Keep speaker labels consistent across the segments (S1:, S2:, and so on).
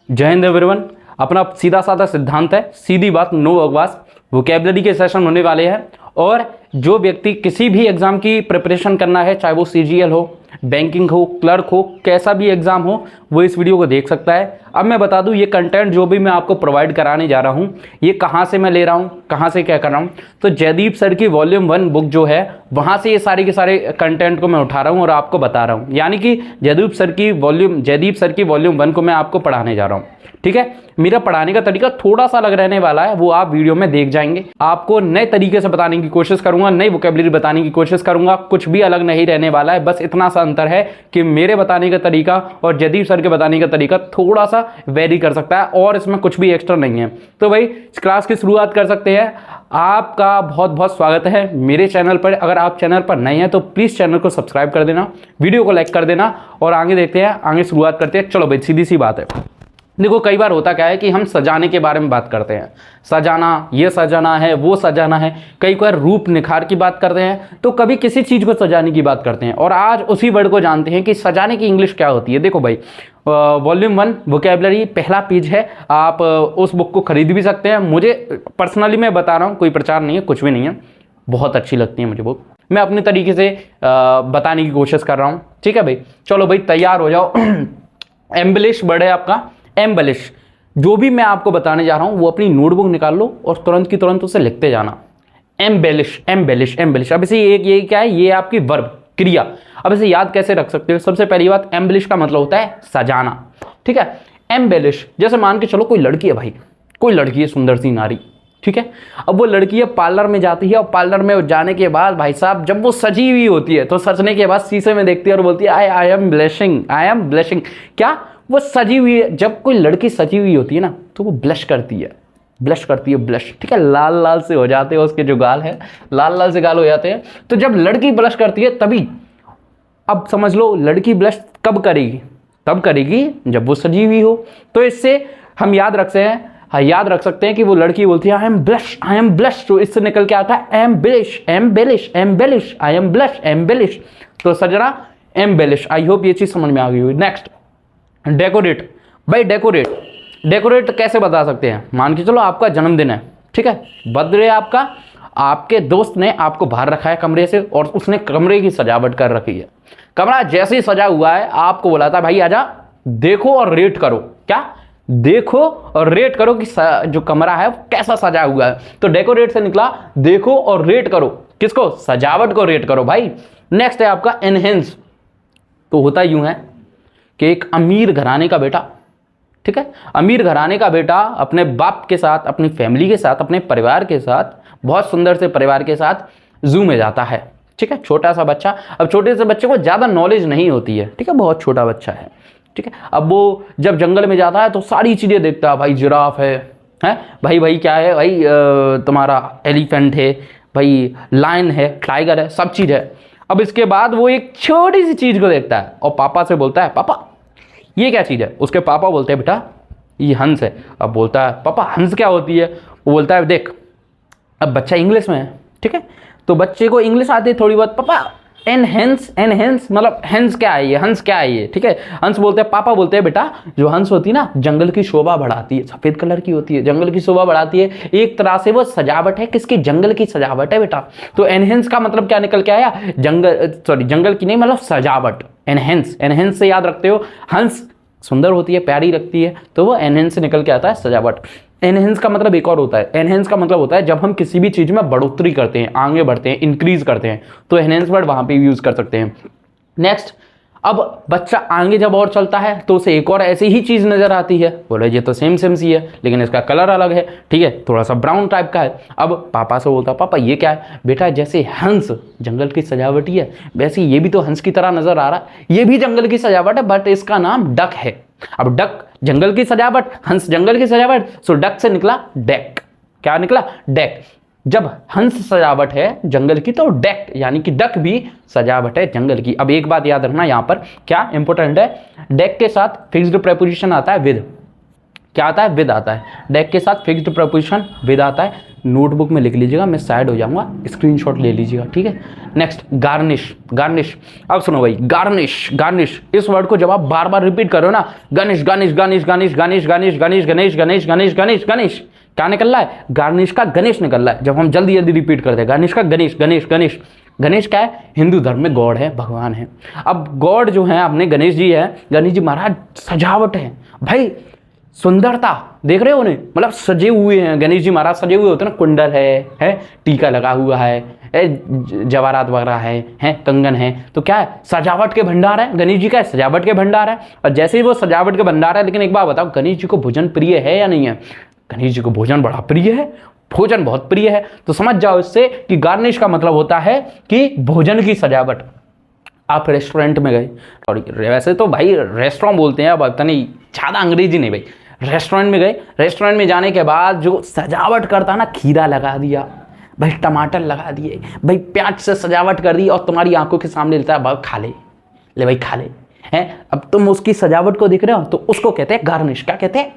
S1: जय हिंद एवरीवन। अपना सीधा साधा सिद्धांत है, सीधी बात, नो बकवास। वोकैबुलरी के सेशन होने वाले हैं और जो व्यक्ति किसी भी एग्जाम की प्रिपरेशन करना है, चाहे वो सीजीएल हो, बैंकिंग हो, क्लर्क हो, कैसा भी एग्जाम हो, वो इस वीडियो को देख सकता है। अब मैं बता दूं, ये कंटेंट जो भी मैं आपको प्रोवाइड कराने जा रहा हूं, ये कहां से मैं ले रहा हूं, कहां से क्या कर रहा हूं। तो जयदीप सर की वॉल्यूम 1 बुक जो है, वहां से ये सारे के सारे कंटेंट को मैं उठा रहा हूं और आपको बता रहा हूं। यानी कि जयदीप सर की वॉल्यूम 1 को मैं आपको पढ़ाने जा रहा हूं। ठीक है, मेरा पढ़ाने का तरीका थोड़ा सा अलग रहने वाला है, वो आप वीडियो में देख जाएंगे। आपको नए तरीके से बताने की कोशिश करूंगा, नई वोकैबुलरी बताने की कोशिश करूंगा। कुछ भी अलग नहीं रहने वाला है, बस इतना सा अंतर है कि मेरे बताने का तरीका और जयदीप सर के बताने का तरीका थोड़ा सा वेरी कर सकता है और इसमें कुछ भी एक्स्ट्रा नहीं है। तो भाई क्लास की शुरुआत कर सकते हैं। आपका बहुत बहुत स्वागत है मेरे चैनल पर। अगर आप चैनल पर नए हैं तो प्लीज़ चैनल को सब्सक्राइब कर देना, वीडियो को लाइक कर देना और आगे देखते हैं, आगे शुरुआत करते हैं। चलो भाई, सीधी सी बात है। देखो, कई बार होता क्या है कि हम सजाने के बारे में बात करते हैं, सजाना, ये सजाना है, वो सजाना है। कई बार रूप निखार की बात करते हैं, तो कभी किसी चीज़ को सजाने की बात करते हैं। और आज उसी वर्ड को जानते हैं कि सजाने की इंग्लिश क्या होती है। देखो भाई, वॉल्यूम 1 वोकैबुलरी पहला पेज है, आप उस बुक को खरीद भी सकते हैं। मुझे पर्सनली मैं बता रहा हूँ, कोई प्रचार नहीं है, कुछ भी नहीं है, बहुत अच्छी लगती है मुझे बुक। मैं अपने तरीके से बताने की कोशिश कर रहा हूँ। ठीक है भाई, चलो भाई तैयार हो जाओ। एम्बलिश वर्ड है आपका, एम्बलिश। जो भी मैं आपको बताने जा रहा हूं वो अपनी नोटबुक निकाल लो और तुरंत की तुरंत उसे लिखते जाना। Embellish, embellish, embellish. अब इसे ये क्या है, ये आपकी वर्ब, क्रिया। अब इसे याद कैसे रख सकते हो? सबसे पहली बात, एम्बेलिश का मतलब होता है सजाना। ठीक है, एम्बेलिश। जैसे मान के चलो कोई लड़की है भाई, कोई लड़की है, सुंदर सी नारी। ठीक है, अब वो लड़की है, पार्लर में जाती है और पार्लर में जाने के बाद भाई साहब जब वो सजी हुई होती है तो सजने के बाद शीशे में देखती है और बोलती है I am blushing, I am blushing. क्या? वो सजी हुई है। जब कोई लड़की सजी हुई होती है ना तो वो ब्लश करती है, ब्लश करती है, ब्लश। ठीक है, लाल लाल से हो जाते हैं उसके जो गाल है, लाल लाल से गाल हो जाते हैं। तो जब लड़की ब्लश करती है तभी, अब समझ लो लड़की ब्लश कब करेगी? तब करेगी जब वो सजी हुई हो। तो इससे हम याद रख सकते हैं कि वो लड़की बोलती है I am blush, I am blush. तो इससे निकल के आता है embellish, embellish, embellish, I am blush, embellish. तो सजना, एम्बेलिश। आई होप ये चीज समझ में आ गई हुई। Next, decorate. भाई डेकोरेट कैसे बता सकते हैं? मान के चलो आपका जन्मदिन है, ठीक है, बर्थडे आपका, आपके दोस्त ने आपको बाहर रखा है कमरे से और उसने कमरे की सजावट कर रखी है। कमरा जैसे ही सजा हुआ है, आपको बोला था भाई आजा, देखो और रेट करो। क्या? देखो और रेट करो कि जो कमरा है वो कैसा सजा हुआ है। तो डेकोरेट से निकला देखो और रेट करो। किसको? सजावट को रेट करो भाई। नेक्स्ट है आपका एनहेंस। तो होता यूं है कि एक अमीर घराने का बेटा, ठीक है, अमीर घराने का बेटा अपने बाप के साथ, अपनी फैमिली के साथ, अपने परिवार के साथ, बहुत सुंदर से परिवार के साथ जू में जाता है। ठीक है, छोटा सा बच्चा। अब छोटे से बच्चे को ज़्यादा नॉलेज नहीं होती है, ठीक है, बहुत छोटा बच्चा है। ठीक है, अब वो जब जंगल में जाता है तो सारी चीज़ें देखता है। भाई जिराफ है भाई क्या है भाई, तुम्हारा एलिफेंट है भाई, लायन है, टाइगर है, सब चीज़ है। अब इसके बाद वो एक छोटी सी चीज़ को देखता है और पापा से बोलता है पापा ये क्या चीज़ है? उसके पापा बोलते हैं बेटा ये हंस है। अब बोलता है पापा हंस क्या होती है? वो बोलता है देख, अब बच्चा इंग्लिश में है, ठीक है, तो बच्चे को इंग्लिश आती है थोड़ी बहुत। पापा एनहेंस, एनहेंस मतलब हंस क्या है ये, हंस क्या है ये? ठीक है, हंस बोलते हैं, पापा बोलते हैं बेटा जो हंस होती है ना, जंगल की शोभा बढ़ाती है, सफेद कलर की होती है, जंगल की शोभा बढ़ाती है। एक तरह से वो सजावट है, किसकी? जंगल की सजावट है बेटा। तो एनहेंस का मतलब क्या निकल के आया? जंगल की नहीं, मतलब सजावट। एनहेंस, एनहेंस से याद रखते हो, हंस सुंदर होती है, प्यारी लगती है, तो वो एनहेंस से निकल के आता है सजावट। एनहेंस का मतलब एक और होता है। एनहेंस का मतलब होता है जब हम किसी भी चीज में बढ़ोतरी करते हैं, आगे बढ़ते हैं, इंक्रीज करते हैं, तो एनहेंस वर्ड वहां पे यूज कर सकते हैं। नेक्स्ट, अब बच्चा आगे जब और चलता है तो उसे एक और ऐसी ही चीज नजर आती है। बोले ये तो सेम सी है लेकिन इसका कलर अलग है, ठीक है, थोड़ा सा ब्राउन टाइप का है। अब पापा से बोलता पापा ये क्या है? बेटा जैसे हंस जंगल की सजावट ही है, वैसे ये भी तो हंस की तरह नजर आ रहा है, ये भी जंगल की सजावट है बट इसका नाम डक है। अब डक जंगल की सजावट, हंस जंगल की सजावट, सो डक से निकला डेक। क्या निकला? डेक। जब हंस सजावट है जंगल की तो डेक यानी कि डक भी सजावट है जंगल की। अब एक बात याद रखना, यहां पर क्या इंपॉर्टेंट है, डेक के साथ फिक्स्ड प्रेपोजिशन आता है विद। क्या आता है? विद आता है। डेक के साथ फिक्स्ड प्रपोजिशन विद आता है। नोटबुक में लिख लीजिएगा, मैं साइड हो जाऊंगा, स्क्रीनशॉट ले लीजिएगा, ठीक है। Next garnish. गार्निश, अब सुनो भाई, गार्निश। गार्निश इस वर्ड को जब आप बार बार रिपीट करो ना, गणेश गणेश गणेश गणेश गणेश गणेश गणेश गणेश गणेश गणेश गणेश गणेश, क्या निकल रहा है? गार्निश का गणेश निकल रहा है। जब हम जल्दी जल्दी रिपीट करते हैं गार्निश का गणेश गणेश गणेश। गणेश क्या है? हिंदू धर्म में गॉड है, भगवान है। अब गॉड जो है अपने गणेश जी है, गणेश जी महाराज सजावट है भाई, सुंदरता देख रहे हो उन्हें, मतलब सजे हुए हैं गणेश जी महाराज, सजे हुए होते हैं ना, कुंडल है, टीका लगा हुआ है, जवाहरात वगैरह है, कंगन है, तो क्या है? सजावट के भंडार है। गणेश जी का सजावट के भंडार है। और जैसे ही वो सजावट के भंडार है, लेकिन एक बात बताओ, गणेश जी को भोजन प्रिय है या नहीं है? गणेश जी को भोजन बड़ा प्रिय है, भोजन बहुत प्रिय है। तो समझ जाओ इससे कि गार्निश का मतलब होता है कि भोजन की सजावट। आप रेस्टोरेंट में गए, सॉरी वैसे तो भाई रेस्टोरेंट बोलते हैं, अब इतना नहीं, ज़्यादा अंग्रेजी नहीं भाई, रेस्टोरेंट में गए, रेस्टोरेंट में जाने के बाद जो सजावट करता है ना, खीरा लगा दिया भाई, टमाटर लगा दिए भाई, प्याज से सजावट कर दी और तुम्हारी आंखों के सामने लेता है, भाई खा ले भाई खा ले, हैं। अब तुम उसकी सजावट को देख रहे हो, तो उसको कहते हैं गार्निश। क्या कहते हैं?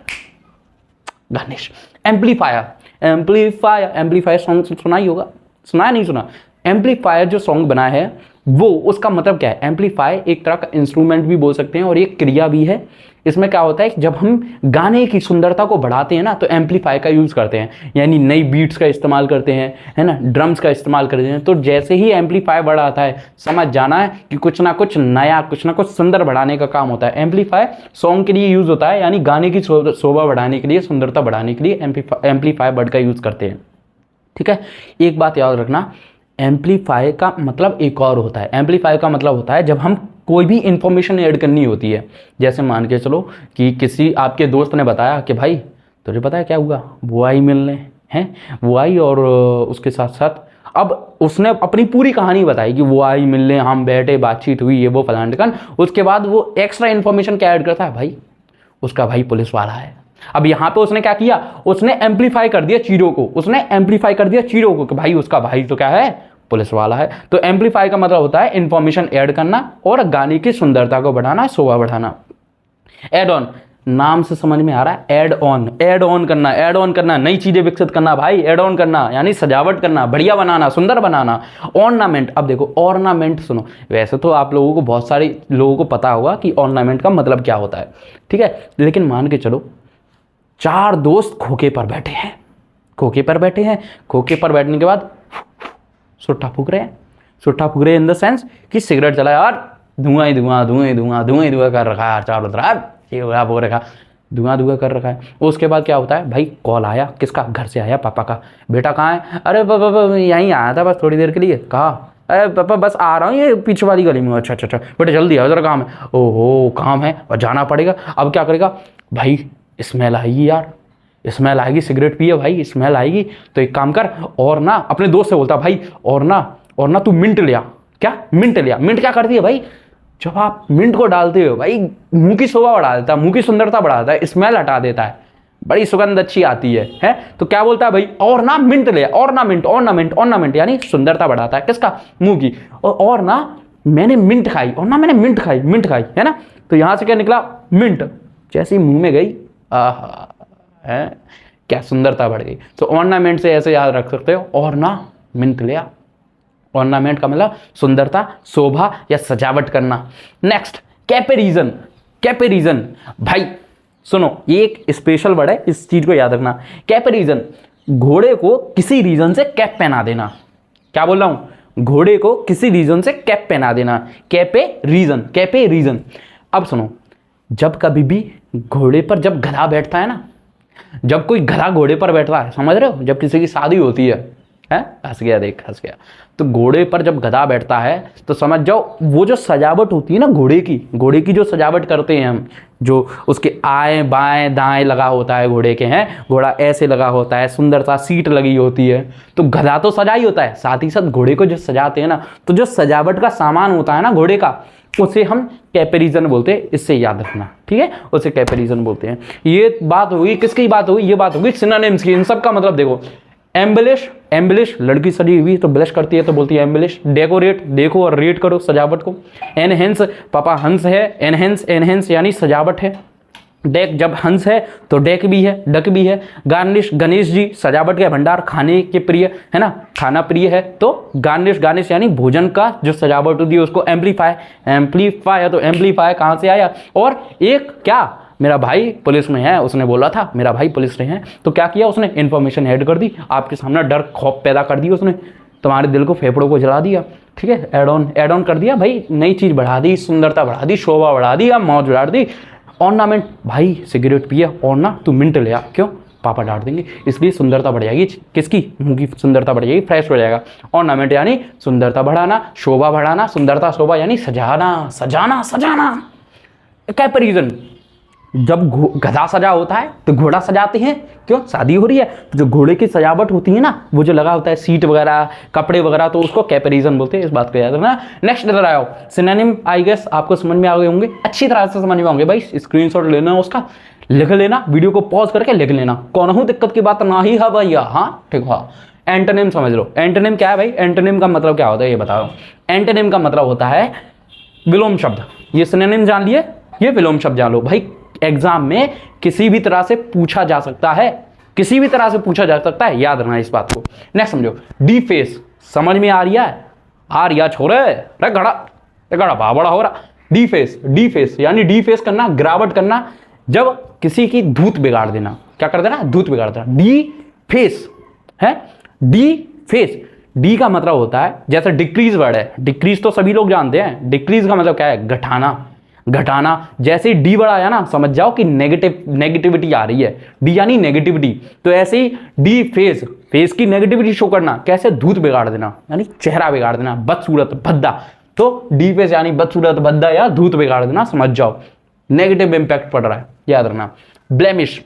S1: Garnish. Amplifier. Amplifier, amplifier song सुना ही होगा, सुना नहीं सुना? एम्पलीफायर जो सॉन्ग बना है वो, उसका मतलब क्या है? एम्पलीफाई एक तरह का इंस्ट्रूमेंट भी बोल सकते हैं और एक क्रिया भी है। इसमें क्या होता है कि जब हम गाने की सुंदरता को बढ़ाते हैं ना, तो एम्पलीफाई का यूज़ करते हैं, यानी नई बीट्स का इस्तेमाल करते हैं, है ना, ड्रम्स का इस्तेमाल करते हैं। तो जैसे ही एम्पलीफाई बढ़ाता है, समझ जाना है कि कुछ ना कुछ नया, कुछ ना कुछ सुंदर बढ़ाने का काम होता है। एम्पलीफाई सॉन्ग के लिए यूज़ होता है, यानी गाने की शोभा बढ़ाने के लिए, सुंदरता बढ़ाने के लिए एम्पलीफाई वर्ड का यूज़ करते हैं, ठीक है। एक बात याद रखना, एम्पलीफाई का मतलब एक और होता है। एम्पलीफाई का मतलब होता है जब हम कोई भी इंफॉर्मेशन ऐड करनी होती है। जैसे मान के चलो कि किसी आपके दोस्त ने बताया कि भाई तुझे पता है क्या हुआ, वो आई मिलने हैं, वो आई और उसके साथ साथ, अब उसने अपनी पूरी कहानी बताई कि वो आई मिलने, हम बैठे, बातचीत हुई, ये वो फलान ढिकान। उसके बाद वो एक्स्ट्रा इन्फॉर्मेशन क्या ऐड करता है? भाई उसका भाई पुलिस वाला है। अब यहाँ पे उसने क्या किया? उसने एम्पलीफाई कर दिया चीज़ों को, उसने एम्पलीफाई कर दिया चीज़ों को कि भाई उसका भाई तो क्या है? पुलिस वाला है। तो एम्पलीफाई का मतलब होता है इंफॉर्मेशन ऐड करना और गाने की सुंदरता को बढ़ाना, शोभा बढ़ाना। एड ऑन, नाम से समझ में आ रहा है, एड ऑन, ऐड ऑन करना, ऐड ऑन करना, नई चीजें विकसित करना भाई, ऐड ऑन करना यानी सजावट करना, बढ़िया बनाना, सुंदर बनाना। ऑर्नामेंट, अब देखो ऑर्नामेंट सुनो, वैसे तो आप लोगों को, बहुत सारे लोगों को पता होगा कि ऑर्नामेंट का मतलब क्या होता है, ठीक है, लेकिन मान के चलो 4 दोस्त खोखे पर बैठे हैं, खोखे पर बैठे हैं, खोखे पर बैठने के बाद सुट्टा फूक रहे हैं, सुट्टा फूक रहे हैं इन द सेंस कि सिगरेट चला यार, धुआं ही धुआं, धुआं ही धुआं, धुआं ही धुआं कर रखा है यार चारों तरफ, ये हो रखा, धुआं धुआं कर रखा है। उसके बाद क्या होता है भाई? कॉल आया, किसका? घर से आया, पापा का। बेटा कहाँ है? अरे पापा यहीं आया था बस थोड़ी देर के लिए। कहा? अरे पापा बस आ रहा हूँ ये पीछे वाली गली में। अच्छा अच्छा अच्छा बेटा जल्दी आओ, जरा काम है। ओहो काम है और जाना पड़ेगा। अब क्या करेगा भाई? स्मेल आएगी यार, स्मेल आएगी, सिगरेट पिए भाई, स्मेल आएगी। तो एक काम कर, और ना अपने दोस्त से बोलता भाई, और ना तू मिंट लिया। क्या? मिंट लिया। मिंट क्या करती है भाई? जब आप मिंट को डालते हो भाई, मुंह की शोभा बढ़ा देता है, मुंह की सुंदरता बढ़ाता है, स्मेल हटा देता है, बड़ी सुगंध अच्छी आती है? तो क्या बोलता है भाई? और ना मिंट ले, ऑर्नामेंट, ऑर्नामेंट, ऑर्नामेंट यानी सुंदरता बढ़ाता है, किसका? मुंह की। और ना मैंने मिंट खाई, और ना मैंने मिंट खाई, मिंट खाई, है ना। तो यहां से क्या निकला? मिंट। जैसे ही मुंह में गई, आहा है क्या सुंदरता बढ़ गई। तो ऑर्नामेंट से ऐसे याद रख सकते हो, और ना मिंट लिया। ऑर्नामेंट का मतलब सुंदरता, शोभा या सजावट करना। नेक्स्ट कैपेरिजन। कैपेरिजन भाई सुनो, ये एक स्पेशल वर्ड है, इस चीज को याद रखना। कैपेरिजन, घोड़े को किसी रीजन से कैप पहना देना। क्या बोल रहा हूं? घोड़े को किसी रीजन से कैप पहना देना, कैपे रीजन, कैपे रीजन। अब सुनो, जब कभी भी घोड़े पर जब गधा बैठता है ना, जब कोई गधा घोड़े पर बैठता है, समझ रहे हो, जब किसी की शादी होती है, हंस गया, देख हंस गया। तो घोड़े पर जब गधा बैठता है तो समझ जाओ वो जो सजावट होती है ना घोड़े की जो सजावट करते हैं हम, जो उसके आए बाएं दाएं लगा होता है घोड़े के, हैं घोड़ा ऐसे लगा होता है, सुंदर सा सीट लगी होती है। तो गधा तो सजा ही होता है, साथ ही साथ घोड़े को जो सजाते हैं ना, तो जो सजावट का सामान होता है ना घोड़े का, उसे हम कैपेरिजन बोलते हैं। इससे याद रखना, ठीक है, उसे कैपेरिजन बोलते हैं। ये बात होगी किसकी बात होगी? ये बात होगी सिनोनिम्स की। इन सब का मतलब देखो, एम्बलिश, एम्बलिश लड़की सजी हुई तो ब्लश करती है तो बोलती है एम्बलिश। डेकोरेट, देखो और रेट करो सजावट को। एनहेंस, पापा हंस है, एनहेंस, एनहेंस यानी सजावट है। डेक जब हंस है तो डेक भी है, डक भी है। गार्निश, गणेश जी सजावट के भंडार, खाने के प्रिय है ना, खाना प्रिय है तो गार्निश, गार्निश यानी भोजन का जो सजावट होती है उसको एम्पलीफाई, एम्पलीफाई है तो एम्पलीफाई कहाँ से आया। और एक क्या, मेरा भाई पुलिस में है, उसने बोला था मेरा भाई पुलिस में है, तो क्या किया उसने, इन्फॉर्मेशन ऐड कर दी, आपके सामने डर खौफ पैदा कर दी उसने, तुम्हारे दिल को, फेफड़ों को जला दिया, ठीक है, एड ऑन कर दिया भाई, नई चीज़ बढ़ा दी, सुंदरता बढ़ा दी, शोभा बढ़ा दी, अब मौज बढ़ा दी। ऑर्नामेंट, भाई सिगरेट पिया और ना तू मिंट ले आ, क्यों, पापा डांट देंगे, इसलिए सुंदरता बढ़ जाएगी, किसकी, मुंह की सुंदरता बढ़ जाएगी, फ्रेश हो जाएगा। ऑर्नामेंट यानी सुंदरता बढ़ाना, शोभा बढ़ाना, सुंदरता शोभा यानी सजाना, सजाना, सजाना। कैपरीजन, जब गधा सजा होता है तो घोड़ा सजाते हैं, क्यों, शादी हो रही है तो जो घोड़े की सजावट होती है ना, वो जो लगा होता है सीट वगैरह, कपड़े वगैरह, तो उसको कैपरीजन बोलते हैं, इस बात को याद रखना। नेक्स्ट इधर आओ, सिनोनिम आई गेस आपको समझ में आ गए होंगे, अच्छी तरह से समझ में होंगे भाई, स्क्रीनशॉट लेना उसका, लिख लेना, वीडियो को पॉज करके लिख लेना, कौन हूँ दिक्कत की बात ना ही है भैया, हाँ ठीक है। एंटोनिम समझ लो, एंटोनिम क्या है भाई, एंटोनिम का मतलब क्या होता है ये बताओ। एंटोनिम का मतलब होता है विलोम शब्द, ये सिनोनिम जान लिए, ये विलोम शब्द जान लो भाई। एग्जाम में किसी भी तरह से पूछा जा सकता है, किसी भी तरह से पूछा जा सकता है, याद रखना इस बात को। नेक्स्ट समझो, डीफेस, समझ में आ रहा है, आ रिया छोरे, अरे गड़ा बाबड़ा हो रहा। डीफेस, डीफेस यानी डीफेस करना, गिरावट करना, जब किसी की धूत बिगाड़ देना, क्या कर देना, धूत बिगाड़ देना, डी फेस है, डी फेस। डी का मतलब होता है, जैसे डिक्रीज वर्ड है, डिक्रीज तो सभी लोग जानते हैं, डिक्रीज का मतलब क्या है, घटाना, घटाना। जैसे ही डी बड़ा आया ना, समझ जाओ कि नेगेटिविटी आ रही है, डी यानी नेगेटिविटी, तो ऐसे ही डी फेस, फेस की नेगेटिविटी शो करना, कैसे, धूत बिगाड़ देना यानी चेहरा बिगाड़ देना, बदसूरत, भद्दा, तो डी फेस यानी बदसूरत, भद्दा या धूत बिगाड़ देना, समझ जाओ नेगेटिव इंपैक्ट पड़ रहा है, याद रखना। ब्लेमिश,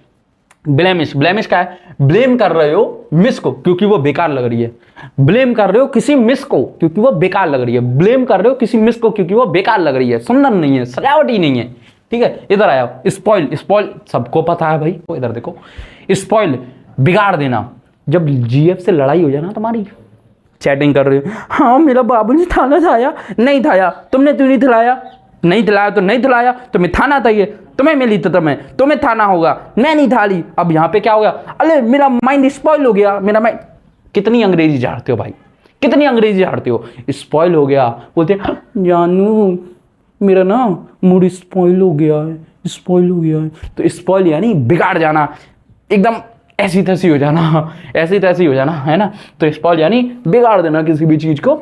S1: ब्लेमिश, ब्लेमिश क्या है, ब्लेम कर रहे हो मिस को क्योंकि वो बेकार लग रही है, ब्लेम कर रहे हो किसी मिस को क्योंकि वो बेकार लग रही है, ब्लेम कर रहे हो किसी मिस को क्योंकि वो बेकार लग रही है, सुंदर नहीं है, सजावट ही नहीं है, ठीक है। इधर आया, स्पॉइल, स्पॉइल सबको पता है भाई, इधर देखो, स्पॉइल बिगाड़ देना, जब जीएफ से लड़ाई हो जाए ना तुम्हारी, चैटिंग कर रहे हो, हाँ मेरा बाबू ने थाना थाया, नहीं थाया, तुमने क्यों नहीं थिलाया, नहीं दिलाया तो नहीं दिलाया, तुम्हें थाना चाहिए, तुम्हें मिली तो तुम्हें थाना होगा, मैं नहीं थाली। अब यहाँ पे क्या हो गया, अरे मेरा माइंड स्पॉइल हो गया, मेरा माइंड, कितनी अंग्रेजी झाड़ते हो भाई, कितनी अंग्रेजी झाड़ते हो, स्पॉइल हो गया, बोलते हैं जानू मेरा ना मूड स्पॉइल हो गया है, स्पॉइल हो गया है, तो स्पॉइल यानी बिगाड़ जाना, एकदम ऐसी तैसी हो जाना, ऐसी तैसी हो जाना, है ना, तो स्पॉइल यानी बिगाड़ देना किसी भी चीज को,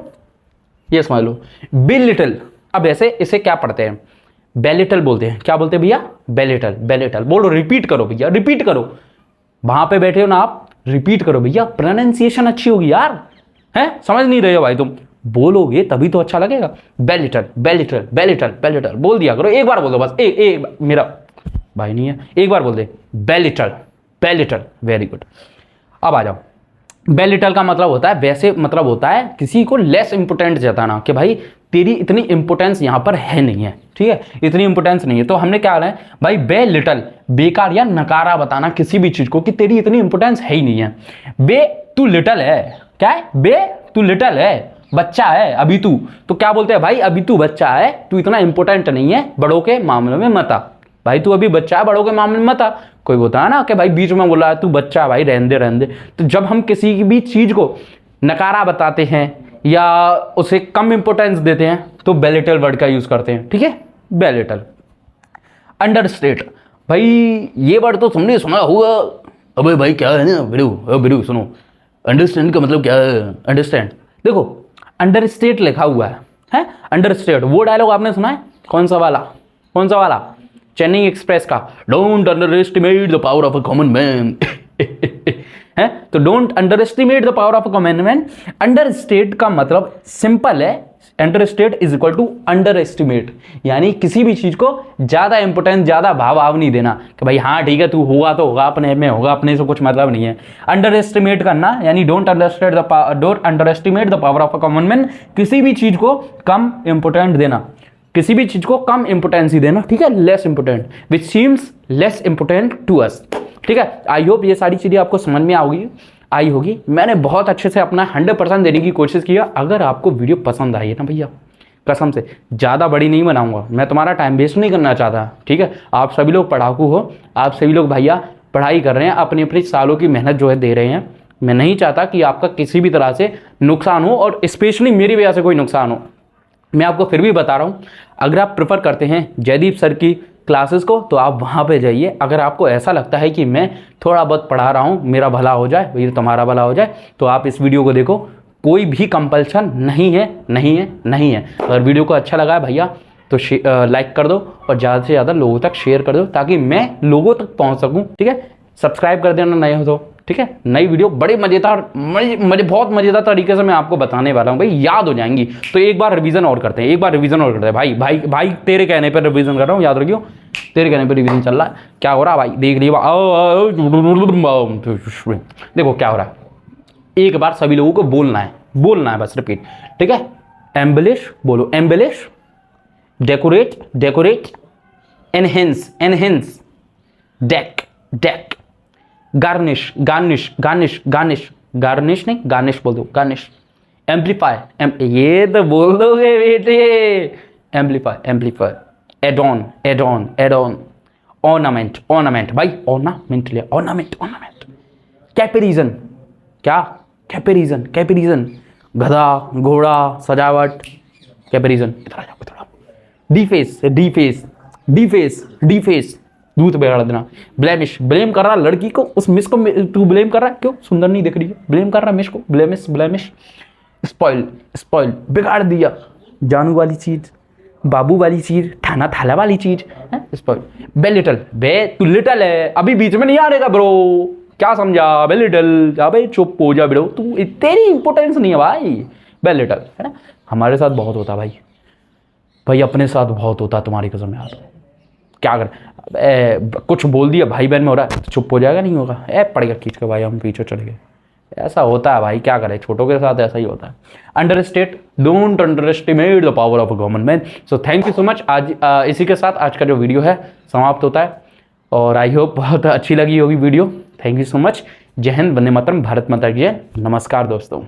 S1: ये समझ लो। बेलिटल, अब ऐसे इसे क्या पढ़ते हैं, बेलिटल बोलते हैं, क्या बोलते हैं भैया, बेलिटल, बेलिटल, बोलो, रिपीट करो भैया, रिपीट करो, वहां पे बैठे हो ना आप, रिपीट करो भैया, प्रोनाउंसिएशन अच्छी होगी यार, है, समझ नहीं रहे हो भाई तुम, बोलोगे तभी तो अच्छा लगेगा। बेलिटल, बेलिटल, बेलिटल, बेलिटल, बोल दिया करो, एक बार बोल दो बस, मेरा भाई नहीं है, एक बार बोल दे, बेलिटल, बेलिटल, वेरी गुड। अब आ जाओ, बेलिटल का मतलब होता है, वैसे मतलब होता है किसी को लेस इंपोर्टेंट जताना, कि भाई तेरी इतनी इंपोर्टेंस यहाँ पर है नहीं है, ठीक है, इतनी इंपोर्टेंस नहीं है, तो हमने क्या है भाई, बे लिटल, बेकार या नकारा बताना किसी भी चीज को कि तेरी इतनी इंपोर्टेंस है ही नहीं है। बे तू लिटल है, क्या है, बे तू लिटल है, बच्चा है अभी तू, तो क्या बोलते हैं भाई, अभी तू बच्चा है, तू इतना इंपोर्टेंट नहीं है, बड़ों के मामले में मत आ, भाई तू अभी बच्चा है, बड़ों के मामले में मत आ। कोई होता है ना कि भाई बीच में बोला है तू बच्चा है भाई, रहने दे रहने दे, तो जब हम किसी भी चीज को नकारा बताते हैं या उसे कम इंपोर्टेंस देते हैं तो बेलिटल वर्ड का यूज करते हैं, ठीक है, बेलिटल। अंडरस्टेट, भाई ये वर्ड तो तुमने सुना होगा, अबे भाई क्या है ना वीडियो सुनो, अंडरस्टैंड का मतलब क्या है, अंडरस्टैंड, देखो अंडरस्टेट लिखा हुआ है, अंडरस्टेट, वो डायलॉग आपने सुना है, कौन सा वाला, कौन सा वाला, चेन्नई एक्सप्रेस का, don't underestimate the power of a common man है, तो don't underestimate the power of a common man. Understate का मतलब सिंपल है, understate is equal to underestimate, यानी किसी भी चीज को ज्यादा इंपोर्टेंस, ज्यादा भाव नहीं देना कि भाई हाँ ठीक है तू होगा तो होगा, अपने में होगा, अपने से कुछ मतलब नहीं है। अंडर एस्टिमेट करना यानी don't underestimate the power of a common man, किसी भी चीज को कम इंपोर्टेंट देना, किसी भी चीज को कम इंपोर्टेंस ही देना, ठीक है, less important, which seems less important to us, ठीक है। आई होप ये सारी चीजें आपको समझ में आई होगी, मैंने बहुत अच्छे से अपना 100% देने की कोशिश किया। अगर आपको वीडियो पसंद आई है ना भैया, कसम से ज़्यादा बड़ी नहीं बनाऊंगा, मैं तुम्हारा टाइम वेस्ट नहीं करना चाहता, ठीक है। आप सभी लोग पढ़ाकू हो, आप सभी लोग भैया पढ़ाई कर रहे हैं, अपनी अपनी सालों की मेहनत जो है दे रहे हैं। मैं नहीं चाहता कि आपका किसी भी तरह से नुकसान हो, और स्पेशली मेरी वजह से कोई नुकसान हो। मैं आपको फिर भी बता रहा हूँ, अगर आप प्रेफर करते हैं जयदीप सर की क्लासेस को तो आप वहाँ पे जाइए। अगर आपको ऐसा लगता है कि मैं थोड़ा बहुत पढ़ा रहा हूँ, मेरा भला हो जाए, भैया तुम्हारा भला हो जाए, तो आप इस वीडियो को देखो। कोई भी कंपल्सन नहीं है, नहीं है, नहीं है। अगर वीडियो को अच्छा लगा है भैया तो लाइक कर दो और ज़्यादा से ज़्यादा लोगों तक शेयर कर दो, ताकि मैं लोगों तक पहुँच सकूँ, ठीक है। सब्सक्राइब कर देना नए हो तो, ठीक है। नई वीडियो बड़े मज़ेदार बहुत मज़ेदार तरीके से मैं आपको बताने वाला हूँ भाई, याद हो जाएंगी। तो एक बार रिवीजन और करते हैं, एक बार रिवीजन और करते हैं भाई। भाई भाई तेरे कहने पर रिवीजन कर रहा हूँ, याद रखियो, तेरे कहने पर रिवीजन चल रहा है। क्या हो रहा है भाई, देख लियो, देखो क्या हो रहा है। एक बार सभी लोगों को बोलना है बस, रिपीट, ठीक है। एम्बलिश बोलो, embellish, decorate, decorate, enhance, enhance, deck, deck, garnish, garnish, garnish, garnish, garnish नहीं, गार्निश बोल दो, गार्निश, एम्पलीफाई, ये तो बोल दोगे बेटे, amplify, amplify, add on, add on, add on, ornament, ornament भाई, ऑर्नामेंट लिया, ऑर्नामेंट, ऑर्नामेंट, कैपेरिजन, क्या कैपेरिजन, कैपेरिजन, गधा, घोड़ा, सजावट, कैपेरिजन, इधर आ जाओ, इधर आओ, डीफेस, डीफेस, डीफेस, डीफेस, दूध बिगाड़ देना, ब्लेमिश, ब्लेम कर रहा लड़की को, उस मिस को तू ब्लेम कर रहा है, क्यों सुंदर नहीं दिख रही है, ब्लेम कर रहा मिस को, ब्लेमिश, ब्लेमिश, स्पॉइल, स्पॉइल, बिगाड़ दिया, जानू वाली चीज, बाबू वाली चीज, ठाना थाला वाली चीज है, स्पॉइल, बे लिटल, बे तू लिटल है, अभी बीच में नहीं आ रहेगा ब्रो, क्या समझा, बे लिटल, अबे चुप हो जा ब्रो, तू तेरी इंपोर्टेंस नहीं है भाई, बे लिटल, है ना। हमारे साथ बहुत होता भाई, भाई अपने साथ बहुत होता तुम्हारी कसम यार, क्या कर, कुछ बोल दिया भाई बहन में हो रहा है, चुप हो जाएगा, नहीं होगा, पड़ेगा खींच के भाई, हम पीछे चले गए, ऐसा होता है भाई, क्या करें, छोटों के साथ ऐसा ही होता है। Don't underestimate the power of a government man. So thank you so much. आज इसी के साथ आज का जो वीडियो है समाप्त होता है, और आई होप बहुत अच्छी लगी होगी video. Thank you so much. जय हिंद, वंदे मातरम, भारत माता की जय, नमस्कार दोस्तों।